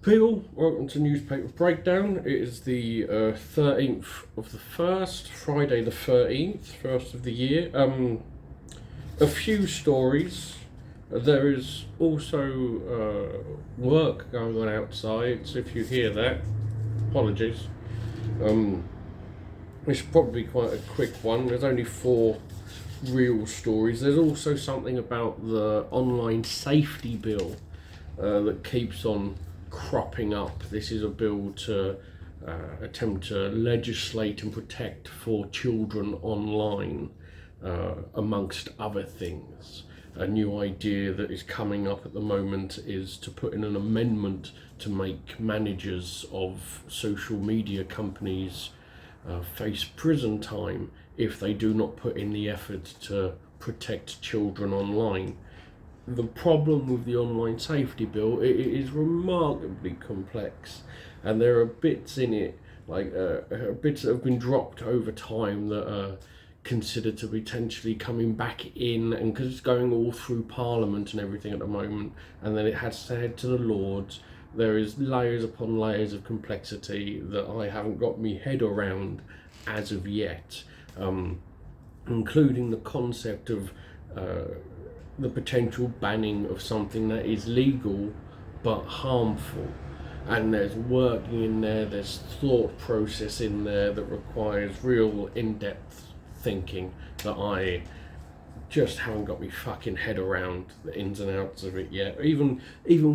People, welcome to Newspaper Breakdown. It is the 13th of the 1st, Friday the 13th, first of the year. A few stories. There is also work going on outside, so if you hear that, apologies. It's probably quite a quick one. There's only 4 real stories. There's also something about the online safety bill that keeps on cropping up. This is a bill to attempt to legislate and protect for children online, amongst other things. A new idea that is coming up at the moment is to put in an amendment to make managers of social media companies face prison time if they do not put in the effort to protect children online. The problem with the online safety bill, it is remarkably complex, and there are bits in it, like bits that have been dropped over time that are considered to be potentially coming back in, and because it's going all through Parliament and everything at the moment, and then it has to head to the Lords, there is layers upon layers of complexity that I haven't got my head around as of yet, including the concept of the potential banning of something that is legal but harmful. And there's working in there, there's thought process in there that requires real in-depth thinking that I just haven't got my fucking head around the ins and outs of it yet, even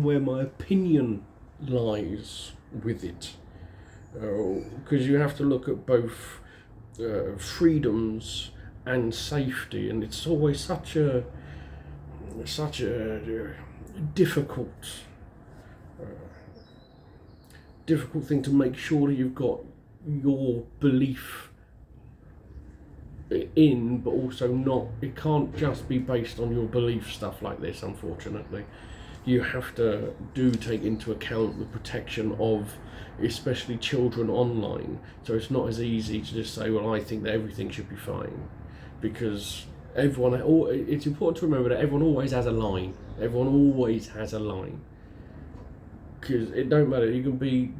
where my opinion lies with it. Because you have to look at both freedoms and safety, and it's always such a difficult thing to make sure that you've got your belief in, but also not. It can't just be based on your belief, stuff like this, unfortunately. You have to take into account the protection of especially children online, so it's not as easy to just say, well, I think that everything should be fine, because it's important to remember that everyone always has a line. Everyone always has a line. Because it don't matter, you can be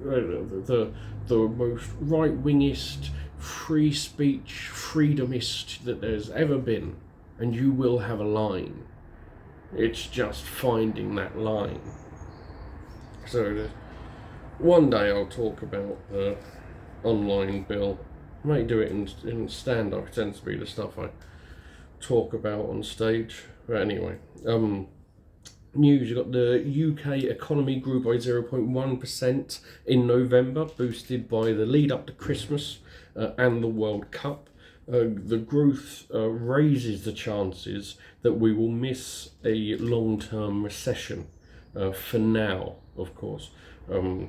the most right-wingist, free speech, freedomist that there's ever been, and you will have a line. It's just finding that line. So one day I'll talk about the online bill. I may do it in stand-up. It tends to be the stuff I talk about on stage. But anyway, news, you've got the UK economy grew by 0.1% in November, boosted by the lead up to Christmas and the World Cup. The growth raises the chances that we will miss a long-term recession, for now, of course. A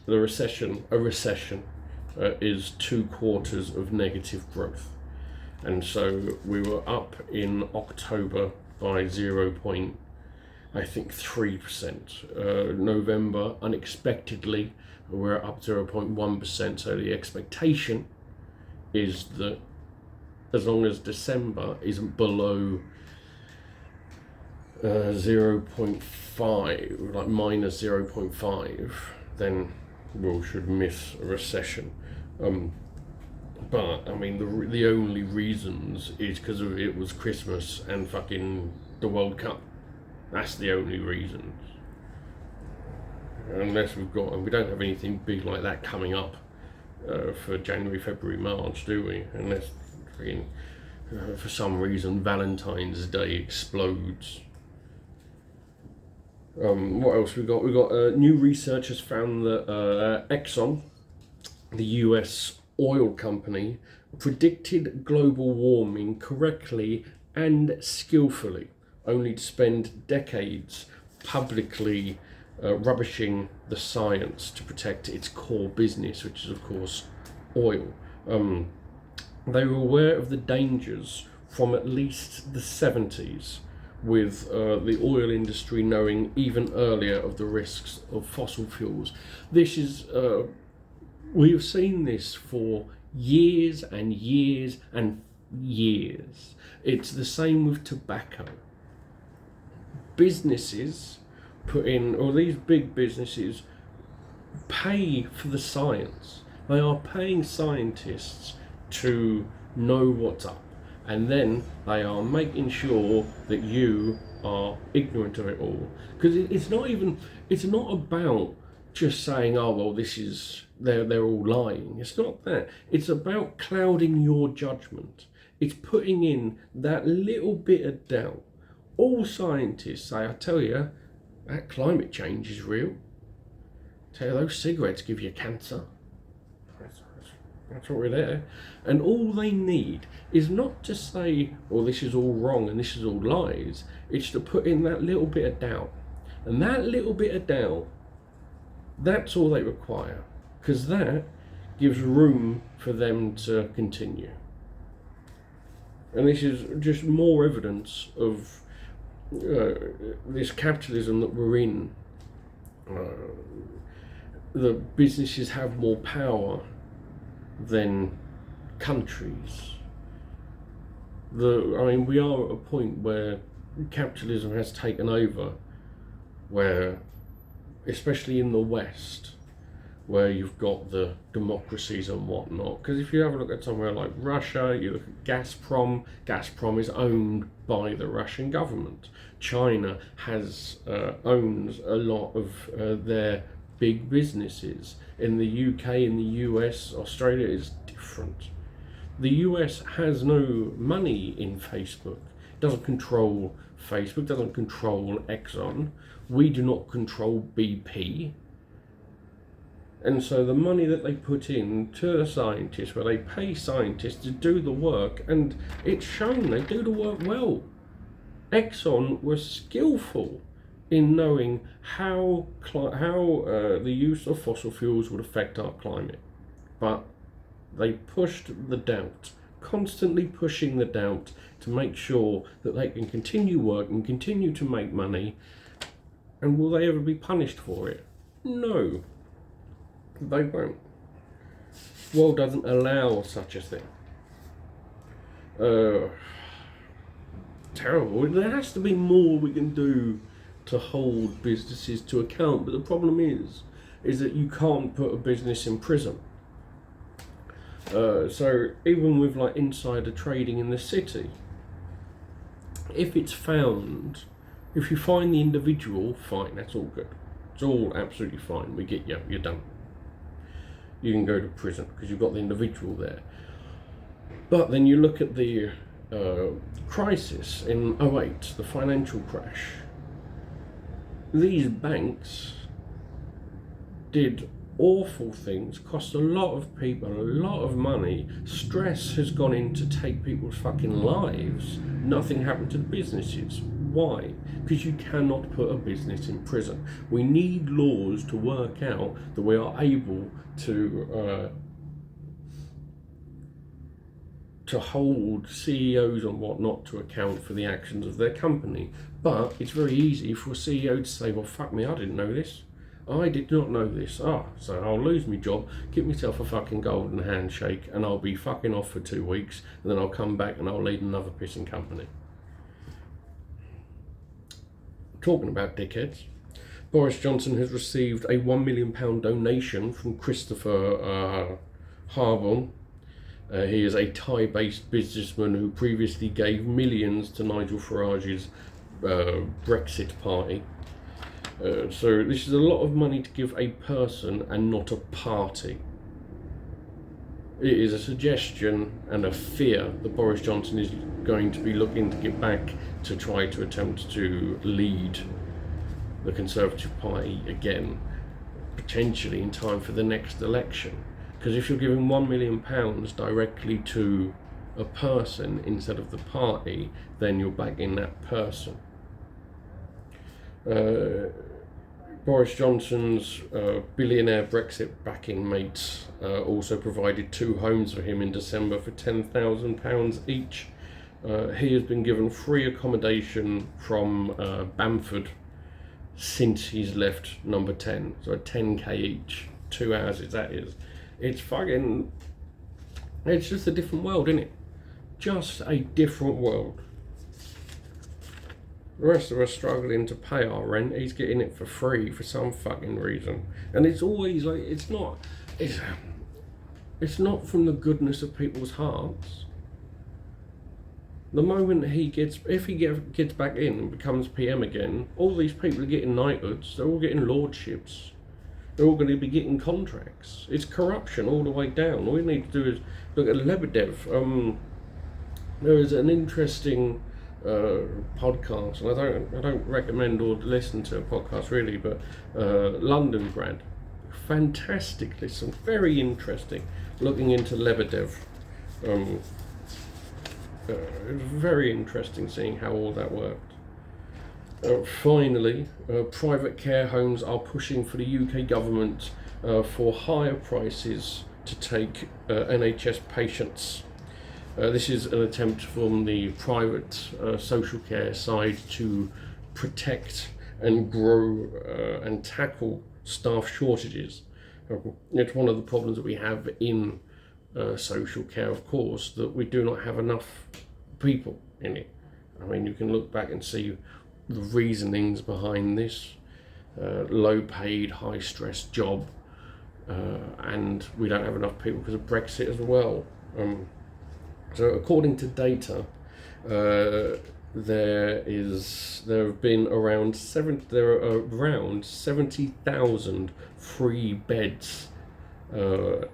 recession is 2 quarters of negative growth. And so we were up in October by 0.3%. November, unexpectedly, we're up 0.1%. So the expectation is that as long as December isn't below 0.5, like minus 0.5, then we should miss a recession. But I mean, the only reasons is because it was Christmas and fucking the World Cup. That's the only reasons. Unless we don't have anything big like that coming up for January, February, March, do we? Unless for some reason Valentine's Day explodes. What else we got? We got new research has found that Exxon, the US oil company, predicted global warming correctly and skillfully, only to spend decades publicly rubbishing the science to protect its core business, which is of course oil. They were aware of the dangers from at least the 70s, with the oil industry knowing even earlier of the risks of fossil fuels. This is we have seen this for years and years and years. It's the same with tobacco. Businesses put in, or these big businesses pay for the science. They are paying scientists to know what's up, and then they are making sure that you are ignorant of it all. Because it's not about just saying, oh well, this is, they're all lying. It's not that. It's about clouding your judgment. It's putting in that little bit of doubt. All scientists say, I tell you, that climate change is real. Tell you, those cigarettes give you cancer. That's what we're there. And all they need is not to say, well, this is all wrong and this is all lies. It's to put in that little bit of doubt. And that little bit of doubt, that's all they require. Because that gives room for them to continue. And this is just more evidence of this capitalism that we're in. The businesses have more power than countries. We are at a point where capitalism has taken over, where, especially in the West, where you've got the democracies and whatnot. Because if you have a look at somewhere like Russia, you look at Gazprom. Gazprom is owned by the Russian government. China owns a lot of their big businesses. In the UK, in the US, Australia is different. The US has no money in Facebook. It doesn't control Facebook, doesn't control Exxon. We do not control BP. And so the money that they put in to the scientists, where they pay scientists to do the work, and it's shown they do the work well. Exxon was skillful in knowing how the use of fossil fuels would affect our climate. But they pushed the doubt, constantly pushing the doubt to make sure that they can continue work and continue to make money. And will they ever be punished for it? No, they won't. The world doesn't allow such a thing. Terrible. There has to be more we can do to hold businesses to account, but the problem is that you can't put a business in prison. So even with like insider trading in the city, if it's found, if you find the individual, fine, that's all good. It's all absolutely fine. We get you, you're done. You can go to prison because you've got the individual there. But then you look at the crisis in 2008, the financial crash. These banks did awful things, cost a lot of people a lot of money. Stress has gone in to take people's fucking lives. Nothing happened to the businesses. Why? Because you cannot put a business in prison. We need laws to work out that we are able to hold CEOs and whatnot to account for the actions of their company. But it's very easy for a CEO to say, well, fuck me, I didn't know this. I did not know this. So I'll lose my job, give myself a fucking golden handshake, and I'll be fucking off for 2 weeks, and then I'll come back and I'll lead another pissing company. Talking about dickheads, Boris Johnson has received a £1 million donation from Christopher Haden. He is a Thai-based businessman who previously gave millions to Nigel Farage's Brexit party. So this is a lot of money to give a person and not a party. It is a suggestion and a fear that Boris Johnson is going to be looking to get back to try to attempt to lead the Conservative Party again, potentially in time for the next election. Because if you're giving £1 million directly to a person instead of the party, then you're backing that person. Boris Johnson's billionaire Brexit backing mates also provided 2 homes for him in December for £10,000 each. He has been given free accommodation from Bamford since he's left number 10, so a 10k each, 2 houses that is. It's just a different world, isn't it? Just a different world. The rest of us struggling to pay our rent, he's getting it for free for some fucking reason. And it's always like, it's not from the goodness of people's hearts. The moment if he gets back in and becomes PM again, all these people are getting knighthoods, they're all getting lordships, they're all going to be getting contracts. It's corruption all the way down. All we need to do is look at Lebedev. There is an interesting podcast, and I don't recommend or listen to a podcast really, but London grad, fantastic listen, very interesting, looking into Lebedev. Very interesting seeing how all that worked. Finally, private care homes are pushing for the UK government for higher prices to take NHS patients. This is an attempt from the private social care side to protect and grow and tackle staff shortages. It's one of the problems that we have in social care, of course, that we do not have enough people in it. I mean, you can look back and see the reasonings behind this. Low paid, high stress job, and we don't have enough people because of Brexit as well. So according to data, there have been around 70,000 free beds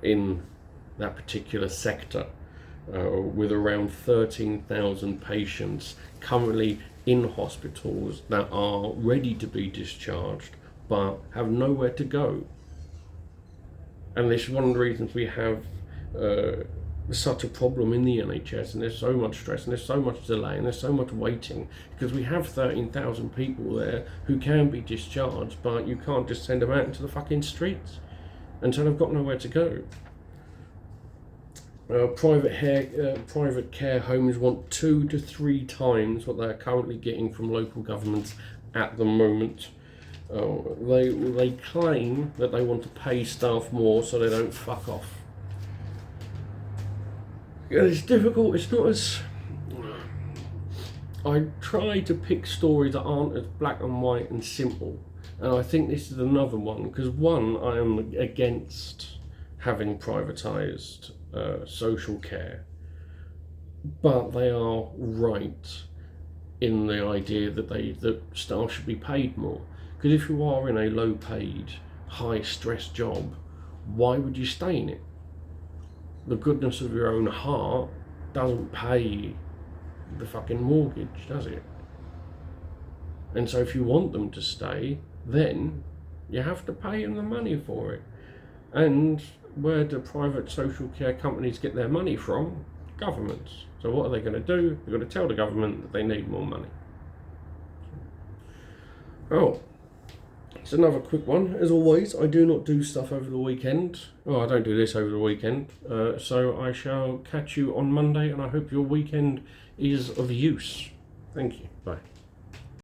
in that particular sector, with around 13,000 patients currently in hospitals that are ready to be discharged but have nowhere to go. And this is one of the reasons we have such a problem in the NHS, and there's so much stress and there's so much delay and there's so much waiting, because we have 13,000 people there who can be discharged, but you can't just send them out into the fucking streets, and so they've got nowhere to go. Private care homes want 2 to 3 times what they're currently getting from local governments at the moment. They claim that they want to pay staff more so they don't fuck off. It's difficult. It's not as... I try to pick stories that aren't as black and white and simple, and I think this is another one, because one, I am against having privatised social care, but they are right in the idea that staff should be paid more. Because if you are in a low paid, high stress job, why would you stay in it? The goodness of your own heart doesn't pay the fucking mortgage, does it? And so if you want them to stay, then you have to pay them the money for it. And where do private social care companies get their money from? Governments. So what are they going to do? They're going to tell the government that they need more money. Oh, it's another quick one. As always, I do not do stuff over the weekend. Oh, I don't do this over the weekend. So I shall catch you on Monday, and I hope your weekend is of use. Thank you. Bye.